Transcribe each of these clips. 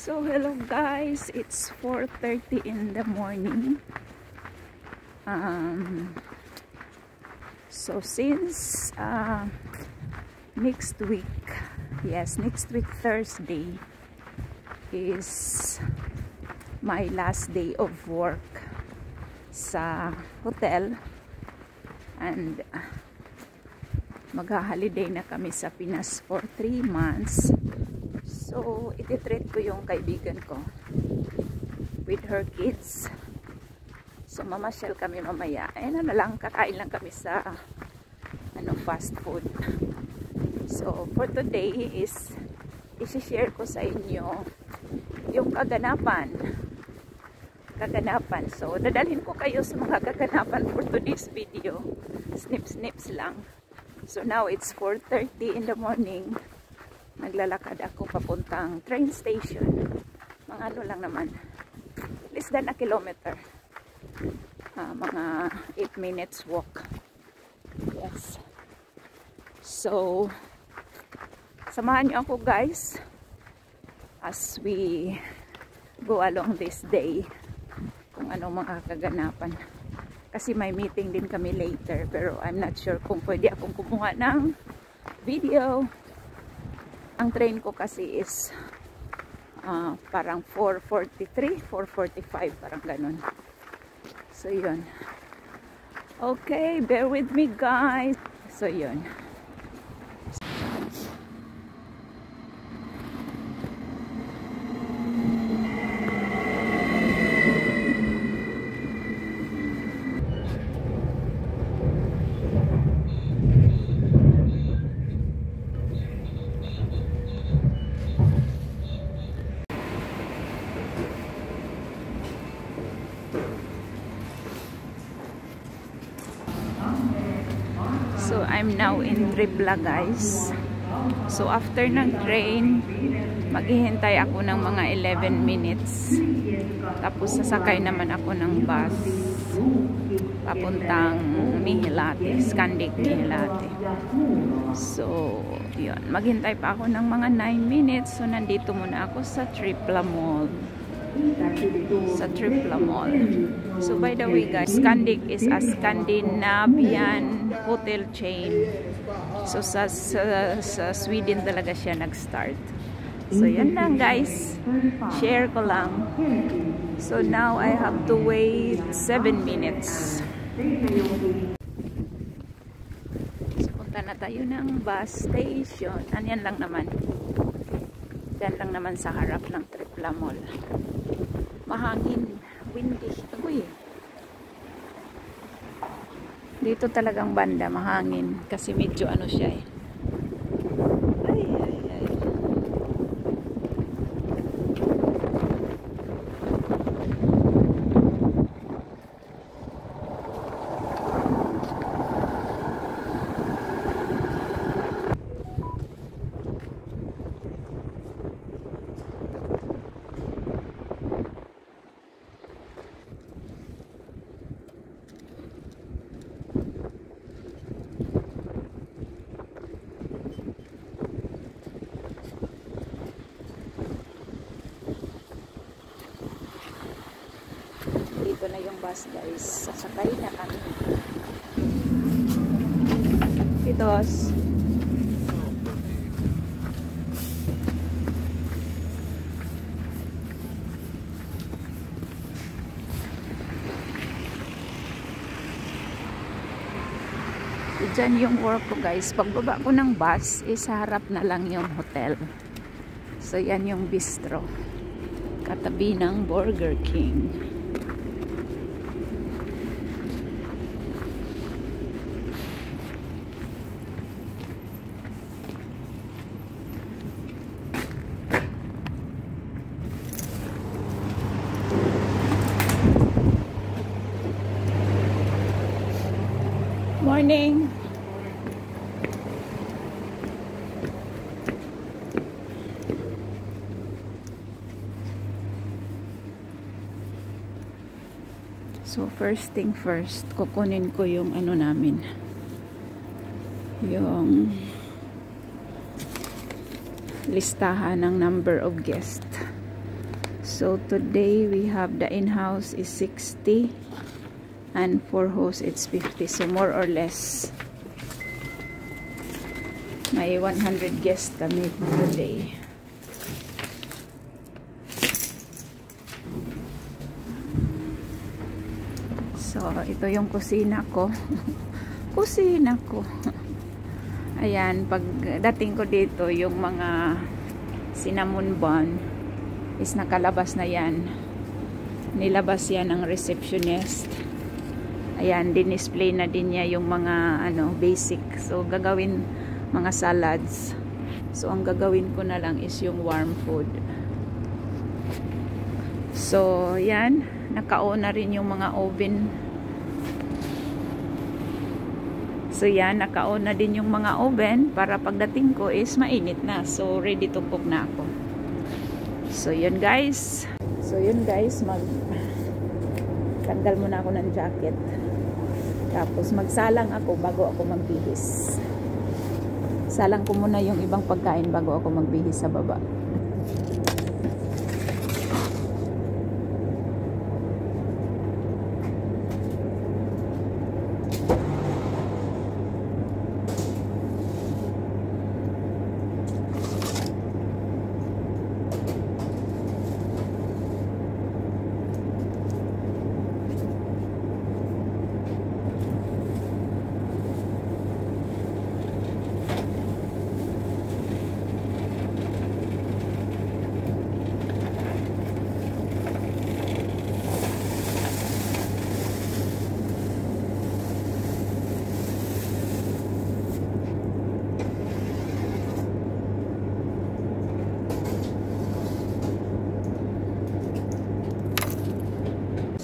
So hello guys, it's 4:30 in the morning. So since next week Thursday is my last day of work sa hotel, and magha-holiday na kami sa Pinas for 3 months. So iti-treat ko yung kaibigan ko with her kids. So mamasyal kami mamaya. Kakain lang kami sa fast food. So for today is i-share ko sa inyo yung kaganapan. So dadalhin ko kayo sa mga kaganapan for today's video. Snips lang. So now it's 4:30 in the morning. Naglalakad ako papuntang train station. Mga lang naman, less than a kilometer. Mga 8 minutes walk. Yes. So samahan niyo ako guys as we go along this day, kung ano mga kaganapan. Kasi may meeting din kami later, pero I'm not sure kung pwede akong kumuha ng video. Ang train ko kasi is parang 4:43, 4:45, parang ganun. So yun. Okay, bear with me guys. So yun. So I'm now in Tripla guys. So after ng train, maghihintay ako ng mga 11 minutes. Tapos sasakay naman ako ng bus papuntang Mihilate, Scandic Mihilate. So yun, maghintay pa ako ng mga 9 minutes. So nandito muna ako sa Tripla Mall. So by the way guys, Scandic is a Scandinavian hotel chain. So sa Sweden talaga siya nag-start. So yan lang guys, share ko lang. So now I have to wait 7 minutes. So punta na tayo ng bus station. Yan lang naman. Yan lang naman sa harap ng Tripla Mall. Mahangin, windy. Agoy. Dito talagang banda, mahangin. Kasi medyo siya eh. Ay. Dito na yung bus guys. Sasakay na kami. Pitos. Diyan yung work ko guys. Pagbaba ko ng bus, sa harap na lang yung hotel. So yan yung bistro. Katabi ng Burger King. Morning. So first thing first, kukunin ko yung namin. Yung listahan ng number of guests. So today we have the in-house is 60 and for host it's 50, so more or less may 100 guests kami today. So ito yung kusina ko. Kusina ko. Ayan, pag dating ko dito yung mga cinnamon bun is nakalabas na yan. Nilabas yan ng receptionist. Ayan, din-display na din niya yung mga basic. So gagawin mga salads. So ang gagawin ko na lang is yung warm food. So yan, naka-on na rin yung mga oven. So yan, naka-on na din yung mga oven para pagdating ko is mainit na. So ready to cook na ako. So yun guys. Tanggal muna ako ng jacket. Tapos magsalang ako bago ako magbihis. Salang ko muna yung ibang pagkain bago ako magbihis sa baba.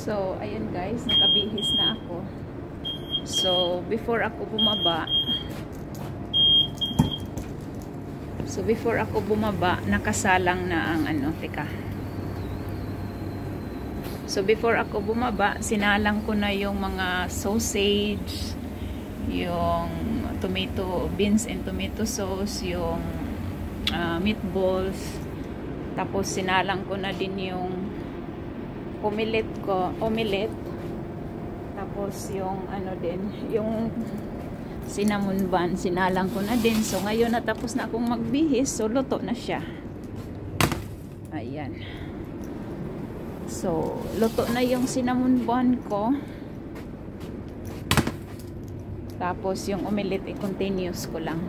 So, ayun guys, nakabihis na ako. So, before ako bumaba, nakasalang na ang So, before ako bumaba, sinalang ko na yung mga sausage, yung beans and tomato sauce, yung meatballs, tapos sinalang ko na din yung omelette, tapos yung yung cinnamon bun, sinalang ko na din. So ngayon natapos na akong magbihis, so luto na siya. Ayan. So luto na yung cinnamon bun ko. Tapos yung omelette i-continuous ko lang.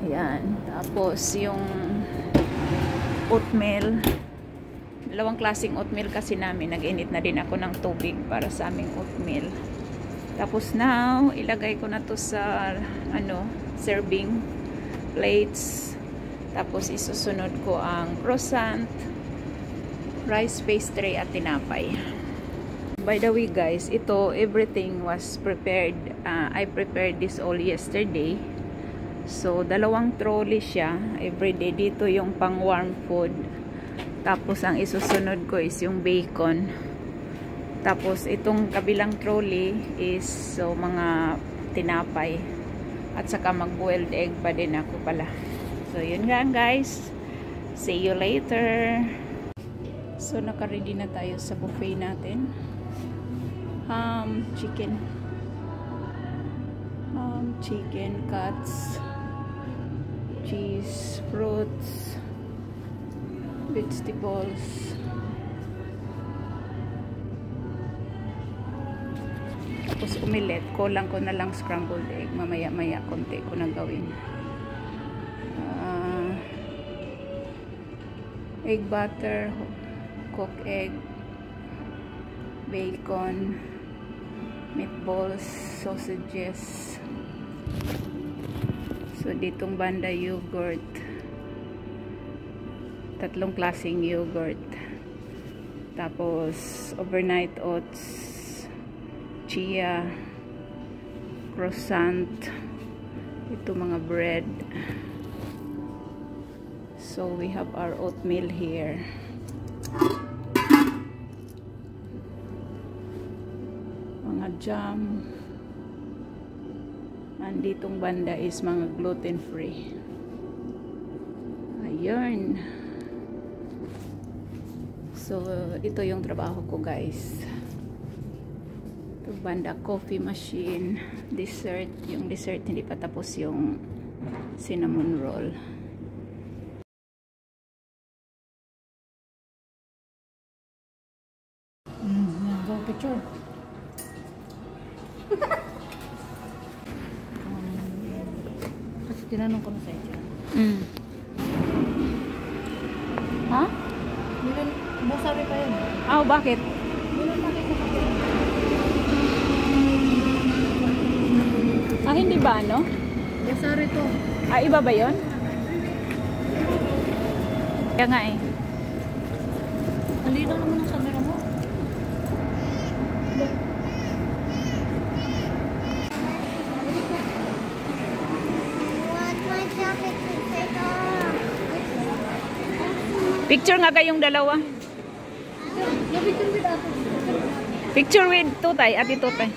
Ayan. Tapos yung oatmeal, dalawang klaseng oatmeal kasi namin. Nag-init na din ako ng tubig para sa aming oatmeal. Tapos now, ilagay ko na to sa serving plates. Tapos isusunod ko ang croissant, rice pastry at tinapay. By the way guys, everything was prepared. I prepared this all yesterday. So, dalawang trolley siya. Everyday dito yung pang warm food. Tapos, ang isusunod ko is yung bacon. Tapos, itong kabilang trolley is mga tinapay. At saka mag-boiled egg pa din ako pala. So, yun nga guys. See you later. So, naka-ready na tayo sa buffet natin. Chicken cuts, cheese, fruits, vegetables. Tapos omelette, kulang ko na lang scrambled egg. Mamaya-maya konti ko na gawin. Egg butter, cooked egg, bacon, meatballs, sausages. So, ditong banda yogurt. Tatlong klaseng yogurt. Tapos, overnight oats, chia, croissant, ito mga bread. So, we have our oatmeal here. Mga jam, And ditong banda is mga gluten free. Ayun. So, ito yung trabaho ko, guys. Ito banda, coffee machine, dessert. Yung dessert, hindi pa tapos yung cinnamon roll. Go picture. Kasi tinanong ko na sa inyo. Ha? Bosari pa yun. Oh, bakit? Ah, hindi ba, no? Bosari to. Ah, iba ba yun? Kaya nga eh. Halina naman ang camera mo. Picture nga kayong dalawa. Picture with Tutay, Ate Tutay.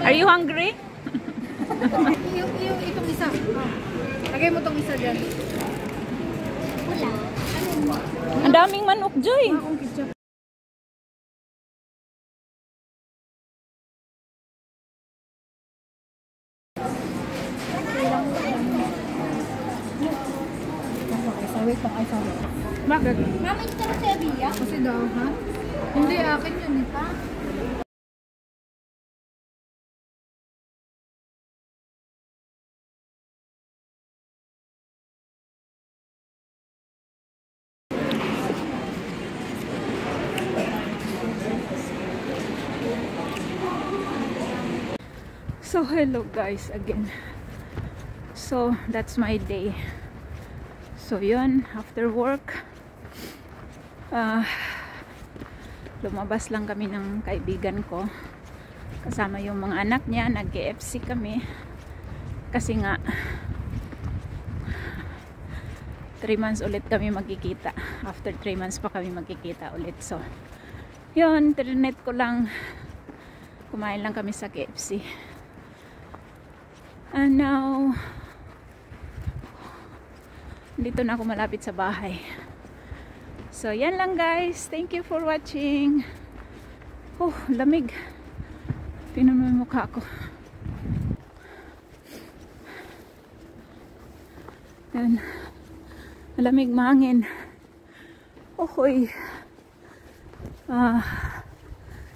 Are you hungry? Itong isa. Lagay mo tong isa dyan. Ang daming manok, Joy. Wait lang, ay sorry. Bakit? Mami, ito na siya biya? Kasi daw, ha? Hindi, akin yun eh. So hello guys again. So that's my day. So yun, after work lumabas lang kami ng kaibigan ko kasama yung mga anak niya. Nag-KFC kami kasi nga 3 months ulit kami magkikita. After 3 months pa kami magkikita ulit. So yun, trinet ko lang, kumain lang kami sa KFC. And now, dito na ako malapit sa bahay. So, yan lang guys. Thank you for watching. Oh, lamig. Tingnan mo yung mukha ko. Yan. Malamig, mahangin. Ohoy.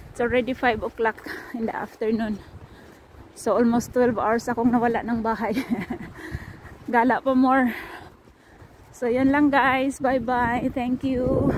It's already 5 o'clock in the afternoon. So almost 12 hours akong nawala ng bahay. Gala pa more. So yan lang guys. Bye bye. Thank you.